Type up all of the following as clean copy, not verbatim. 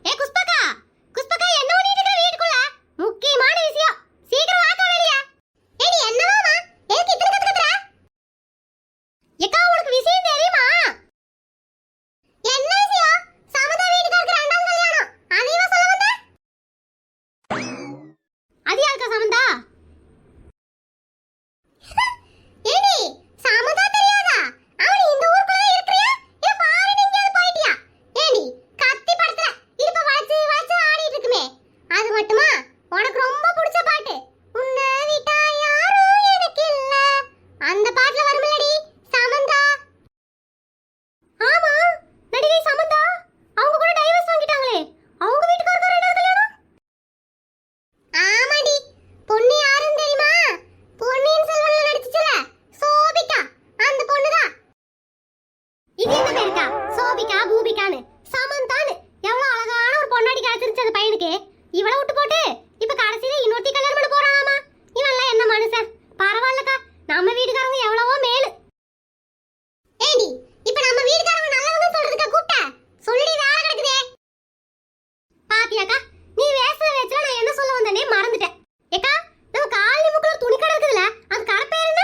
ஏ குஷ்பகா, குஷ்பகா என்ன பண்ணிட்டு இருக்க வீட்டுக்குள்ள? முக்கியமான விஷயம். சீக்கிரம் வாக்கா வெளிய. ஏடி என்னவாமா? எதுக்கு இத்தனை கத்துற? ஏக்கா உங்களுக்கு விஷயம் தெரியுமா? என்ன விஷயம்? சமதா வீட்டுக்கு ரெண்டாவது கல்யாணம். அதைவா சொல்ல வந்த? அது யாருக்கா சமந்தா? ஏடி சமதா தெரியாதா? அவன் இந்த ஊருக்குள்ள இருக்கறியா? இல்ல ஃபாரின் எங்கயாவது போயிட்டியா? ஏடி கத்தி படுத்துற. இடுப்ப வளைச்சு வளைச்சு ஆடிட்டு இருக்குமே. அது மட்டுமா? உனக்கு ரொம்ப பிடிச்ச பாட்டு. உன்னை விட்டா யாரும் எனக்கு இல்ல. அந்த பாட்டுல வரும்லடி சமந்தா. ஆமா, நடிகை சமந்தா. அவங்க கூட டைவர்ஸ் வாங்கிட்டாங்களே. அவங்க வீட்டுக்காரங்க ரெண்டாவது கல்யாணம். ஆமாடி. பொண்ணு யாருன்னு தெரியுமா? பொன்னியின் செல்வன்ல நடிச்சுச்சுல சோபிகா, அந்த பொண்ணுதான். இது என்ன பேருக்கா? சோபிகா பூபிகான்னு சமந்தான்னு எவ்வளவு அழகான ஒரு பொண்ணாடி கிடைச்சிருச்சு அந்த பையனுக்கு. இவளை விட்டு போட்டு இப்ப கடைசியில இன்னொருத்தி கல்யாணம் பண்ண போறானாமா. இவன்லாம் என்ன மனுஷன்? பரவாயில்லக்கா, நம்ம வீட்டுக்காரங்க எவ்வளவோ மேலு. ஏடி இப்ப நம்ம வீட்டுக்காரங்க நல்லவங்க சொல்றதுக்கா கூப்பிட்ட? சொல்லி வேலை கிடக்குதே. பாத்தியாக்கா, நீ வேசல வேச்சல நான் என்ன சொல்ல வந்தேனே மறந்துட்டேன். ஏக்கா, நம்ம காலனி முக்குல துணி கடை இருக்குதுல, அது கடை பேர் என்ன?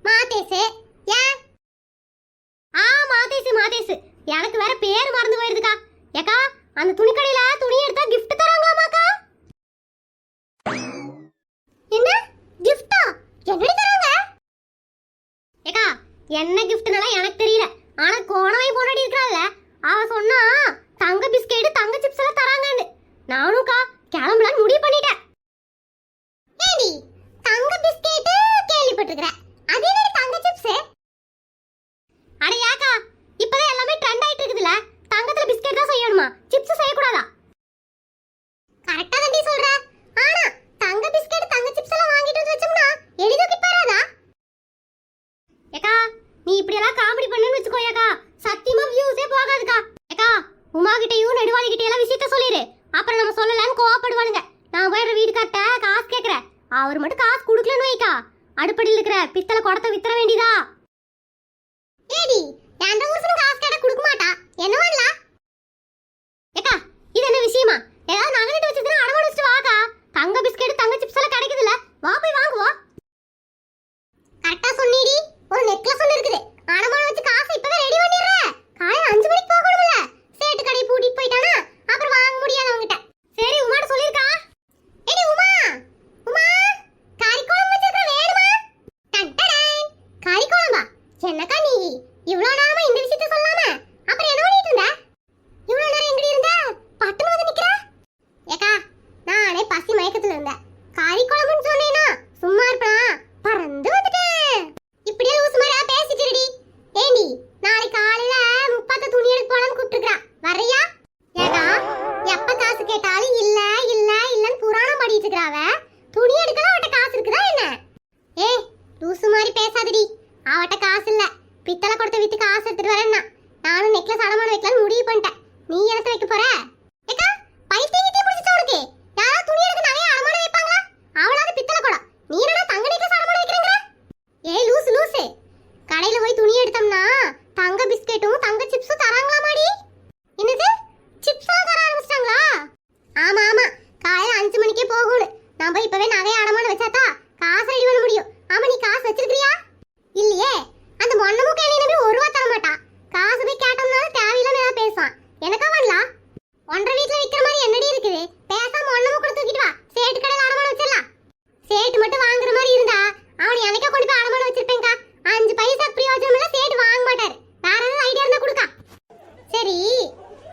மாதேசு. ஏன்? மாதேசு மாதேசு. எனக்கு வேற பேர் மறந்து போயிருதுக்கா. ஏக்கா, அந்த துணி கடையில துணி எடுத்தா gift தராங்களாமாக்கா? என்ன gift-ஆ? என்னடி தராங்க? ஏக்கா, என்ன gift-னால எனக்கு தெரியல. ஆனா கோணவை போடாடி இருக்கறாள, அவ சொன்னா தங்க பிஸ்கட் தங்க சிப்ஸ் எல்லாம் தராங்கன்னு. நானும்க்கா கிளம்பலான்னு முடிவு பண்ணிட்டேன். ஏடி தங்க பிஸ்கட் கேள்விப்பட்டிருக்கேன். அது என்னடி தங்க சிப்ஸ்? அட யாக்கா, இப்பதான் எல்லாமே ட்ரெண்ட் ஆயிட்டு இருக்குதுல. தங்கத்துல பிஸ்கட் தான் செய்யணுமா, சிப்ஸ் செய்யக்கூடாதா? கரெக்ட்டா தான் நீ சொல்ற. ஆனா தங்க பிஸ்கட் தங்க சிப்ஸ் எல்லாம் வாங்கிட்டு வந்து வச்சோம்னா எளிதோக்கி போறாதா? ஏக்கா, நீ இப்படி எல்லாம் காமெடி பண்ணுன்னு வெச்சுக்கோயாக்கா, சத்தியமா வியூஸே போகாதுக்கா. ஏக்கா, உமா கிட்டயும் நெடுவாளி கிட்ட எல்லாம் விஷயத்த சொல்லிரு. அப்புறம் நம்ம சொல்லலன்னு கோவப்படுவானுங்க. நான் போய் வீட்டுக்கார்ட்ட காசு கேக்குறேன். அவர் மட்டும் காசு குடுக்கலன்னு வைக்கா, அடுப்படியில் இருக்கிற பித்தளை குடத்தை வித்தர வேண்டியதா. ஏடி அந்த ஊர்சனுக்கு காசு கேட்டா கொடுக்க மாட்டா, என்ன பண்ணலாம்? ஏக்கா, இது என்ன விஷயமா? ஏதாவது நகலிட்டு வச்சிருந்தா அடமான வச்சுட்டு வாக்கா. தங்க பிஸ்கட் தங்க சிப்ஸ் எல்லாம் கிடைக்குதுல, வா போய் வாங்குவோம். கரெக்டா சொன்னீடி. ஒரு நெக்லஸ் ஒன்னு இருக்குது, அடமான வச்சு காசை இப்பவே ரெடி பண்ணிடுற. காலையில 5 மணிக்கு போகணும்ல. சேட்டு கடையை பூட்டிட்டு போயிட்டானா அப்புறம் வாங்க முடியாது அவங்கிட்ட. சரி உமாட்ட சொல்லிருக்கா. ஏடி உமா, உமா கறி குழம்பு வச்சிருக்க வேணுமா? டண்டடன் கறி குழம்பா? என்னக்கா நீ இவ்ளோ நேரமா இந்த விஷயத்தை சொல்லாம அப்புறம் என்ன பண்ணிட்டு இருந்த? இவ்ளோ நேரம் எங்கடி இருந்த? பட்டுன்னு வந்து நிக்கிற. ஏக்கா, நானே பசி மயக்கத்துல இருந்தேன். கறி குழம்புன்னு சொன்னேனா சும்மா இருப்பா? பறந்து வந்துட்டேன். இப்படியே லூசு மாதிரியா பேசிட்டு இருடி. ஏண்டி நாளை காலையில 30 துணி எடுக்க போலான்னு கூப்பிட்டுருக்கா, வர்றியா? ஏக்கா, எப்ப காசு கேட்டாலும் இல்ல இல்ல இல்லன்னு புராணம் பாடிட்டு இருக்கறாவ. துணி எடுக்கலாம் அவட்ட காசு இருக்குதா என்ன? ஏய் லூசு மாதிரி பேசாதடி. அவட்ட காசு இல்ல, பித்தளை கொடுத்த வித்து காசு எடுத்துட்டு வரேன்னா. நானும் நெக்லஸ் அடமான வைக்கலாம்னு முடிவு பண்ணிட்டேன். நீ என்னத்த வைக்க போற? ஏக்கா, பைத்தியத்தை பிடிச்சிட்டு உனக்கு யாராவது துணி எடுக்க நிறைய அடமான வைப்பாங்களா? அவளாவது பித்தளை கூட, நீ என்னடா தங்க நெக்லஸ் அடமான வைக்கிறேங்கற? ஏய் லூசு லூசு, கடையில போய் துணி எடுத்தோம்னா தங்க பிஸ்கட்டும் தங்க சிப்ஸும் தராங்களாமாடி. என்னது, சிப்ஸ் எல்லாம் தர ஆரம்பிச்சிட்டாங்களா? ஆமா ஆமா, காலையில 5 மணிக்கே போகணும். நான் போய் இப்பவே நகைய அடமான வச்சாதா காசு ரெடி பண்ண முடியும். ஆமா, நீ காசு வச்சிருக்கியா? இல்லையே. அந்த மொன்னமுக்கு என்ன நம்பி 1 ரூபா தர மாட்டா. காசு போய் கேட்டோம்னால தேவையில்லாம ஏதாவது பேசுவான். எனக்கா பண்ணலாம்? ஒன்றரை வீட்டுல விக்கிற மாதிரி என்னடி இருக்குது? பேசாம ஒன்னமும் கூட தூக்கிட்டு வா, சேட்டு கடையில அடமான வச்சிடலாம். சேட்டு மட்டும் வாங்குற மாதிரி இருந்தா அவனை எனக்கே கொண்டு போய் அடமான வச்சிருப்பேங்கா. 5 பைசா பிரயோஜனம் இல்ல, சேட்டு வாங்க மாட்டாரு. வேற ஏதாவது ஐடியா இருந்தா கொடுக்கா. சரி,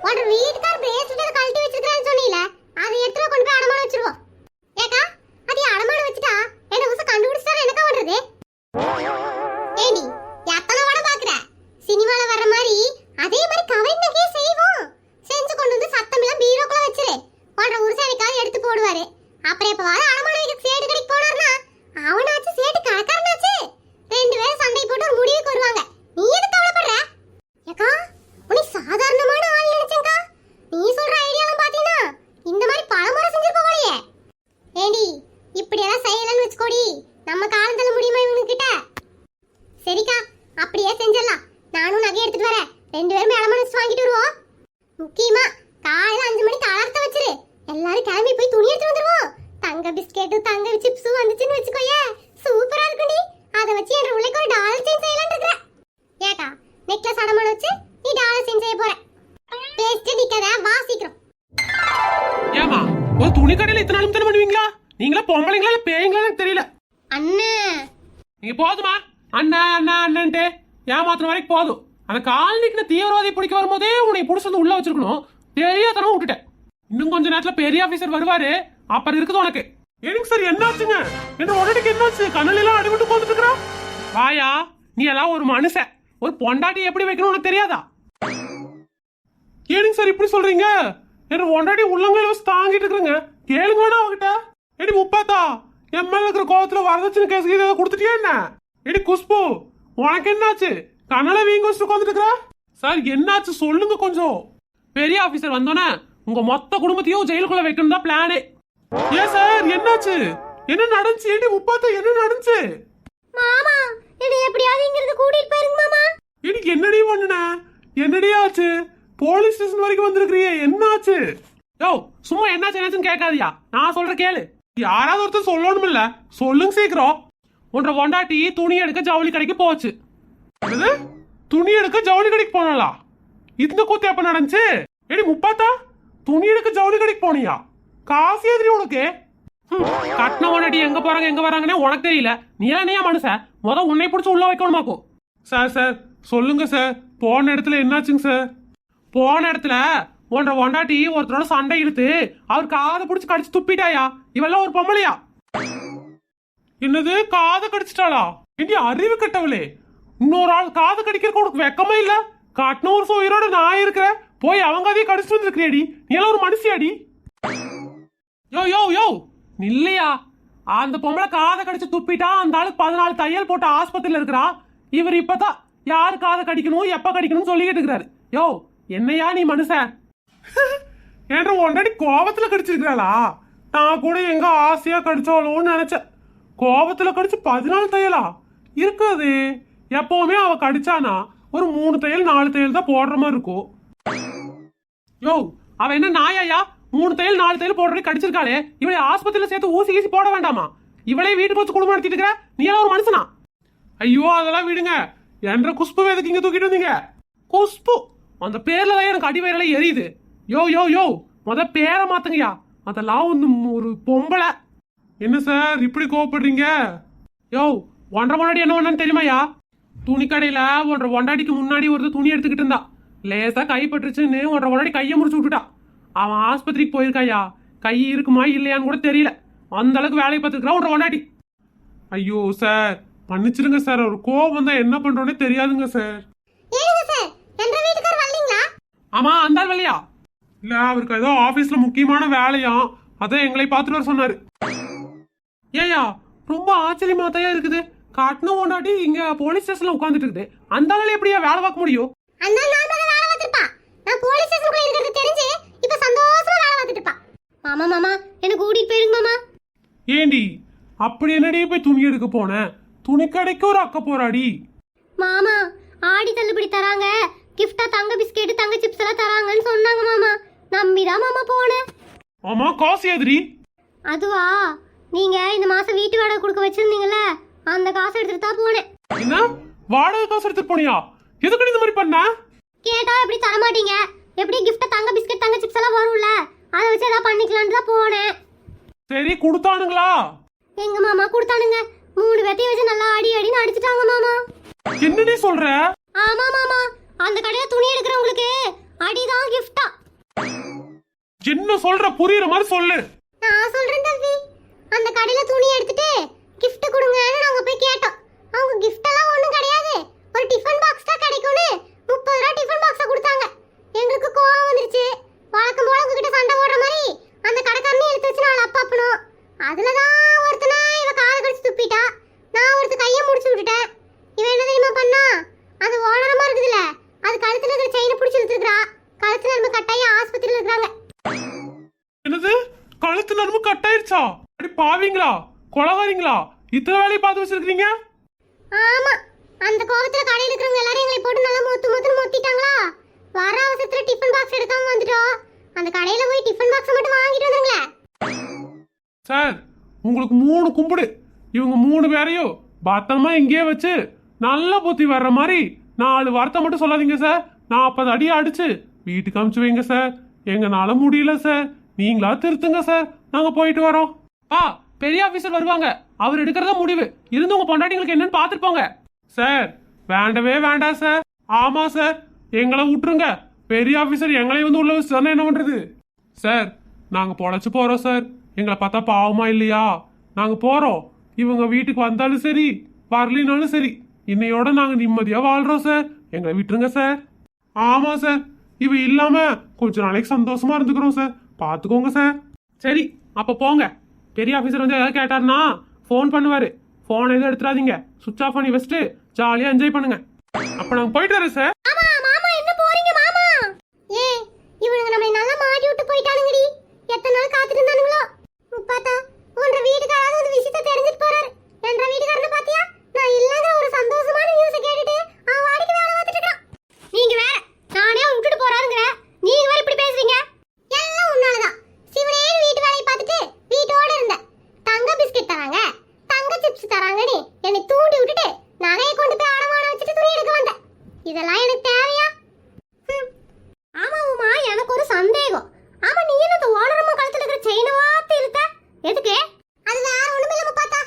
ஒரு வீட்டுக்கார பிரேஸ்லெட் கழட்டி வச்சிருக்கான்னு சொன்னீல, அதை எடுத்து கொண்டு போய் அடமான வச்சிருவோம். ஏக்கா, அது அடமான வச்சிட்டா என்ன உச கண்டுபிடிச்சா என்னக்கா பண்றது? ஏடி எத்தனை வட பாக்குற? சினிமால வர்ற மாதிரி அதே மாதிரி கவரிங் நகையே செய்வோம். செஞ்சு கொண்டு வந்து சத்தம் எல்லாம் பீரோக்குள்ள வச்சிரு. ஒன்ற உருசானிக்காவது எடுத்து போடுவாரு. அப்புறம் இப்ப வர அடமான வைக்க சேட்டு கடைக்கு போனார்னா அவனாச்சு சேட்டு கடைக்காரனாச்சு 2 பேரும் சண்டை போட்டு ஒரு முடிவுக்கு வருவாங்க. நீ எதுக்கு கவலைப்படுற? ஏக்கா, உனி சாதாரணமான ஆள் நினைச்சேங்கா. நீ சொல்ற ஐடியாலாம் பாத்தீனா இந்த மாதிரி பலமுறை செஞ்சிருப்போலையே. ஏடி இப்படி எல்லாம் செய்யலன்னு வச்சுக்கோடி, நம்ம காலத்துல முடியுமா இவங்க கிட்ட? சரிக்கா, அப்படியே செஞ்சிடலாம். நானும் நகை எடுத்துட்டு வரேன். 2 பேரும் அடமான வச்சு வாங்கிட்டு வருவோம். முக்கியமா நெக்லஸ் அடமான வச்சு நீ டாலர் செஞ்சு செய்ய போற. பேஸ்ட் நிக்கத வாசிக்கிறோம். ஏமா ஒரு துணி கடையில இத்தனை நாளும் தானே பண்ணுவீங்களா? நீங்களா பொம்பளைங்களா இல்ல பேய்ங்களா எனக்கு தெரியல. அண்ணே நீங்க போதுமா அண்ணா அண்ணா அண்ணன்ட்டு ஏமாத்துற வரைக்கும் போதும். அந்த காலனிக்கு தீவிரவாதி பிடிக்க வரும்போதே உன்னை புடிச்சு வந்து உள்ள வச்சிருக்கணும். தெரியாதனமா விட்டுட்டேன். இன்னும் கொஞ்ச நேரத்துல பெரிய ஆபீசர் வருவாரு, அப்புறம் இருக்குது உனக்கு. எனக்கு சார் என்னாச்சுங்க? என்ன உடனடிக்கு என்னாச்சு? கண்ணிலாம் அடிபட்டு போட்டுட்டு இருக்கிறா. வாயா, நீ எல்லாம் ஒரு மனுஷன். ஒரு பொண்டாட்டி எப்படி வைக்கணும் உனக்கு தெரியாதா? ஏனுங்க சார் இப்படி சொல்றீங்க? என்ன பொண்டாட்டி உள்ளங்கையில வச்சு தாங்கிட்டு இருக்குங்க. கேளுங்க வேணா அவகிட்ட. எடி முப்பாத்தா, என் மேல இருக்கிற கோவத்துல வரதட்சணை கேஸ் ஏதாவது கொடுத்துட்டியா என்ன? எடி குஷ்பு, உனக்கு என்னாச்சு? கண்ணல வீங்க வச்சு உட்காந்துட்டு இருக்கிறா. சார் என்னாச்சு சொல்லுங்க கொஞ்சம். பெரிய ஆபீசர் வந்தோன்னே உங்க மொத்த குடும்பத்தையும் ஜெயிலுக்குள்ள வைக்கணும் தான் பிளானே. ஏன் சார் என்னாச்சு? என்ன நடந்துச்சு? ஏடி முப்பாத்தா என்ன நடந்துச்சு? மாமா என்ன எப்படியாவது இங்க இருந்து கூட்டிட்டு போயிருங்க மாமா. எனக்கு என்னடி பண்ணுன? என்னடி ஆச்சு? போலீஸ் ஸ்டேஷன் வரைக்கும் வந்திருக்கிறியே, என்னாச்சு? யோ சும்மா என்னாச்சுன்னு கேட்காதியா, நான் சொல்ற கேளு. யாராவது ஒருத்தர் சொல்லணும் இல்ல? சொல்லுங்க சீக்கிரம். ஒன்ற பொண்டாட்டி துணி எடுக்க ஜவுளி கடைக்கு போச்சு. துணி எடுக்க ஜவுளி கடைக்கு போனாளா? இந்த கூத்து எப்ப நடந்துச்சு? ஏடி முப்பாத்தா, துணி எடுக்க ஜவுளி கடைக்கு போனியா? காசு எதிரி உனக்கு? கட்டின பொண்டாட்டி எங்க போறாங்க எங்க வராங்கன்னு உனக்கு தெரியல. நீ என்னையா மனுஷன்? உன்னை பிடிச்சி உள்ள வைக்கணுமாக்கும். சார் சார் சொல்லுங்க சார், போன இடத்துல என்னாச்சுங்க சார்? போன இடத்துல ஒன்ற பொண்டாட்டி ஒருத்தரோட சண்டை இழுத்து அவர் காதை பிடிச்சி கடிச்சு துப்பிட்டாயா. இவெல்லாம் ஒரு பொம்பளையா? என்னது காதை கடிச்சிட்டாளா? இனி அறிவு கட்டவளே, இன்னொரு ஆள் காதை கடிக்கிறதுக்கு உனக்கு வெக்கமே இல்ல? காட்டின ஒரு உயிரோட நான் இருக்கிறேன், போய் அவங்க அதையும் கடிச்சிட்டு வந்துருக்கிறியாடி? நீ எல்லாம் ஒரு மனுஷியாடி? யோ யோ யோ இல்லையா? அந்த பொம்பளை காதை கடிச்சு துப்பிட்டா, அந்த ஆளுக்கு 14 தையல் போட்டு ஆஸ்பத்திரியில இருக்கிறா. இவர் இப்பதான் யாரு காதை கடிக்கணும் எப்ப கடிக்கணும்னு சொல்லிக்கிட்டு இருக்கிறாரு. யோ என்னையா நீ மனுஷன்? என்ற ஒன்றடி கோபத்துல கடிச்சிருக்கிறாளா? நான் கூட எங்க ஆசையா கடிச்சாலோன்னு நினைச்சேன். கோபத்துல கடிச்சு 14 தையலா இருக்காது. எப்பவுமே அவ கடிச்சானா ஒரு 3 தையல் 4 தையல் தான் போடுற மாதிரி இருக்கும். யோ அவ என்ன நாயாயா? 3 தையல் 4 தையல் போடுறதுக்கு கடிச்சிருக்காளே, இவளை ஆஸ்பத்திரியில சேர்த்து ஊசி கீசி போட வேண்டாமா? இவளே வீட்டுக்கு வச்சு குடும்பம் நடத்திட்டு இருக்கிற, நீ எல்லாம் ஒரு மனுஷனா? ஐயோ அதெல்லாம் விடுங்க. என்ற குஷ்பு எதுக்கு இங்க தூக்கிட்டு வந்தீங்க? குஷ்பு அந்த பேர்ல தான் எனக்கு அடிவயிறல எரியுது. யோ யோ யோ பேரை மாத்துங்கயா. அதெல்லாம் ஒரு பொம்பளை. என்ன சார் இப்படி கோவப்படுறீங்க? யோ ஒன்றரை பொண்டாடி என்ன பண்ணான்னு தெரியுமாயா? துணி கடையில ஒன்றரை பொண்டாடிக்கு முன்னாடி ஒருத்தர் துணி எடுத்துக்கிட்டு இருந்தா. லேசா கைப்பற்றுச்சுன்னு ஒன்றரை பொண்டாடி கையை முடிச்சு விட்டுட்டா. அவன் ஆஸ்பத்திரிக்கு போயிருக்காயா. கை இருக்குமா இல்லையான்னு கூட தெரியல. அந்த அளவுக்கு வேலையை பார்த்துருக்கா ஒன்றரை பொண்டாடி. ஐயோ சார் மன்னிச்சிருங்க சார், ஒரு கோவம் தான் என்ன பண்றோன்னே தெரியாதுங்க சார். ஆமா அந்த வேலையா? இல்ல அவருக்கு ஏதோ ஆபீஸ்ல முக்கியமான வேலையா, அதான் எங்களை பார்த்துட்டு வர சொன்னாரு. ஏயா ரொம்ப ஆச்சரியமா தான் இருக்குது. காட்டின ஓண்டாட்டி இங்க போலீஸ் ஸ்டேஷன்ல உட்கார்ந்துட்டு இருக்குது. அந்த ஆளு எப்படியா வேலை பார்க்க முடியும்? மாமா மாமா என்ன கூட்டிட்டு போயிருங்க மாமா. ஏண்டி அப்படி என்னடி போய் துணி எடுக்க போன? துணி கடைக்கு ஒரு அக்க போறாடி. மாமா ஆடி தள்ளுபடி தராங்க, கிஃப்டா தங்க பிஸ்கெட் தங்க சிப்ஸ் எல்லாம் தராங்கன்னு சொன்னாங்க மாமா. நம்பிதான் மாமா போனேன். ஆமா காசு எதிரி? அதுவா, நீங்க இந்த மாசம் வீட்டு வாடகை கொடுக்க வச்சிருந்தீங்கல்ல, அந்த காசு எடுத்துட்டு தான் போனேன். என்ன வாடகை காசு எடுத்துட்டு போனியா? எதுக்கு இந்த மாதிரி பண்ண? கேட்டா எப்படி தர மாட்டீங்க? எப்படி கிஃப்டா தங்க பிஸ்கெட் தங்க சிப்ஸ் எல்லாம் வரும்ல, அதை வச்சு ஏதாவது பண்ணிக்கலான்னு தான் போனேன். சரி கொடுத்தானுங்களா? எங்க மாமா கொடுத்தானுங்க. 3 பேத்தையும் வச்சு நல்லா அடி அடின்னு அடிச்சிட்டாங்க மாமா. என்னடி சொல்ற? ஆமா மாமா, அந்த கடையில துணி எடுக்கிறவங்களுக்கு அடிதான் கிஃப்டா. என்ன சொல்ற புரியுற மாதிரி சொல்லு. நான் சொல்றேன் தம்பி, அந்த கடையில துணி எடுத்துட்டு gift கொடுங்கன்னு நாங்க போய் கேட்டோம். அவங்க gift எல்லாம் ஒண்ணும் கிடையாது, ஒரு டிஃபன் பாக்ஸ் தான் கிடைக்கும்னு 30 ரூபாய் டிஃபன் பாக்ஸ கொடுத்தாங்க. எங்களுக்கு கோவம் வந்துருச்சு. வழக்கம் போல உங்ககிட்ட சண்டை போடுற மாதிரி அந்த கடைக்காரனே எடுத்து வச்சு நாளை அப்பாப்பணும். அதுலதான் ஒருத்தனை இவ காதை கடிச்சு துப்பிட்டா. நான் ஒருத்த கையை முடிச்சு விட்டுட்டேன். இவன் என்ன தெரியுமா பண்ணா? அது ஓனரமா இருக்குதுல்ல, அது கழுத்துல இருக்கிற செயினை பிடிச்சி இழுத்துக்கிறா. கழுத்துல நம்ம கட்டாயி ஆஸ்பத்திரியில இருக்காங்க. என்னது கழுத்து நரம்பு கட்டாயிருச்சா? அடி பாவீங்களா, கொலகாரீங்களா, இத்தனை வேலையை பார்த்து வச்சிருக்கீங்க? ஆமா, அந்த கோவத்துல கடையில இருக்கிறவங்க எல்லாரும் எங்களை போட்டு நல்லா மொத்துன்னு மொத்திட்டாங்களா. வர அவசரத்துல டிஃபன் பாக்ஸ் எடுக்காம வந்துட்டோம். அந்த கடையில போய் டிஃபன் பாக்ஸ் மட்டும் வாங்கிட்டு வந்துருங்களே. சார் உங்களுக்கு 3 கும்பிடு. இவங்க 3 பேரையும் பத்திரமா இங்கேயே வச்சு நல்ல புத்தி வர்ற மாதிரி 4 வார்த்தை மட்டும் சொல்லாதீங்க சார். 40 அடி அடிச்சு வீட்டுக்கு அனுப்பிச்சு வைங்க சார். எங்கனால முடியல சார். நீங்களா திருத்துங்க சார். நாங்க போயிட்டு வரோம். பெரிய ஆபீசர் வருவாங்க. அவர் எடுக்கிறதா முடிவு. இருந்து உங்க பொண்டாட்டிங்களுக்கு என்னன்னு பாத்துட்டு போங்க. சார் வேண்டவே வேண்டாம் சார். ஆமா சார், எங்களை விட்டுருங்க. பெரிய ஆபீசர் எங்களை வந்து உள்ள வச்சு தானே என்ன பண்றது? சார் நாங்க பொழைச்சு போறோம் சார். எங்களை பார்த்தா பாவமா இல்லையா? நாங்க போறோம். இவங்க வீட்டுக்கு வந்தாலும் சரி வரலினாலும் சரி, இன்னையோட நாங்க நிம்மதியா வாழ்றோம் சார். எங்களை விட்டுருங்க சார். ஆமா சார், இவ இல்லாம கொஞ்ச நாளைக்கு சந்தோஷமா இருந்துக்கிறோம் சார். பாத்துக்கோங்க சார். சரி அப்ப போங்க. பெரிய ஆபீசர் வந்து ஏதாவது கேட்டாருன்னா ஃபோன் பண்ணுவாரு. ஃபோன் எதுவும் எடுத்துறாதீங்க. சுவிட்ச் ஆஃப் பண்ணி வச்சுட்டு ஜாலியா என்ஜாய் பண்ணுங்க. அப்ப நாங்க போயிட்டு வரோம் சார். மாமா மாமா என்ன போறீங்க மாமா? ஏய் இவனுங்க நம்மளை நல்லா மாட்டி விட்டு போயிட்டானுங்கடி. எத்தனை நாள் காத்துட்டு இருந்தானுங்களோ. முப்பாத்தா உன்ற வீட்டுக்காரங்க ஒரு விஷயத்தை தெரிஞ்சிட்டு போறாரு. என்ற வீட்டுக்காரனை பாத்தியா? நான் இல்லங்க ஒரு சந்தோஷமான நியூஸ் கேட்டுட்டு அவன் வாடிக்கு வேலை பார்த்துட்டு இருக்கான். நீங்க வேற நானே விட்டுட்டு போறாருங்கற நீங்க வேற இப்படி பேசுறீங்க. எல்லாம் உன்னாலதான். சிவனே வீட்டு வேலையை பார்த்துட்டு வீட்டோட இருந்த. தங்க பிஸ்கட் தராங்க, தங்க சிப்ஸ் தராங்கன்னு என்னை தூண்டி விட்டுட்டு நகையை கொண்டு போய் அடமான வச்சுட்டு துணி எடுக்க வந்தேன். இதெல்லாம் எனக்கு தேவையா? ஆமா உமா, எனக்கு ஒரு சந்தேகம். ஆமா நீ என்ன அந்த ஓனரம்மா கழுத்துல இருக்கிற செயினவா இழுத்த? எதுக்கு? அது வேற ஒண்ணுமே இல்ல பார்த்தா.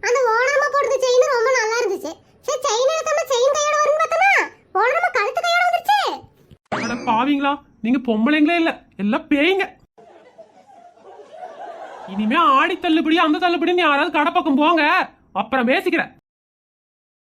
அந்த ஓனரம்மா போடுற செயின் ரொம்ப நல்லா இருந்துச்சு. சரி செயின் எடுத்தா செயின் கையோட வரும்னு பார்த்தனா ஓனரம்மா கழுத்து கையோட வந்துருச்சு. அட பாவீங்களா, நீங்க பொம்பளைங்களே இல்ல, எல்லாம் பேய்ங்க. இனிமே ஆடி தள்ளுபடி அந்த தள்ளுபடின்னு யாராவது கடை பக்கம் போங்க. அப்புறம் பேசிக்கிறேன்.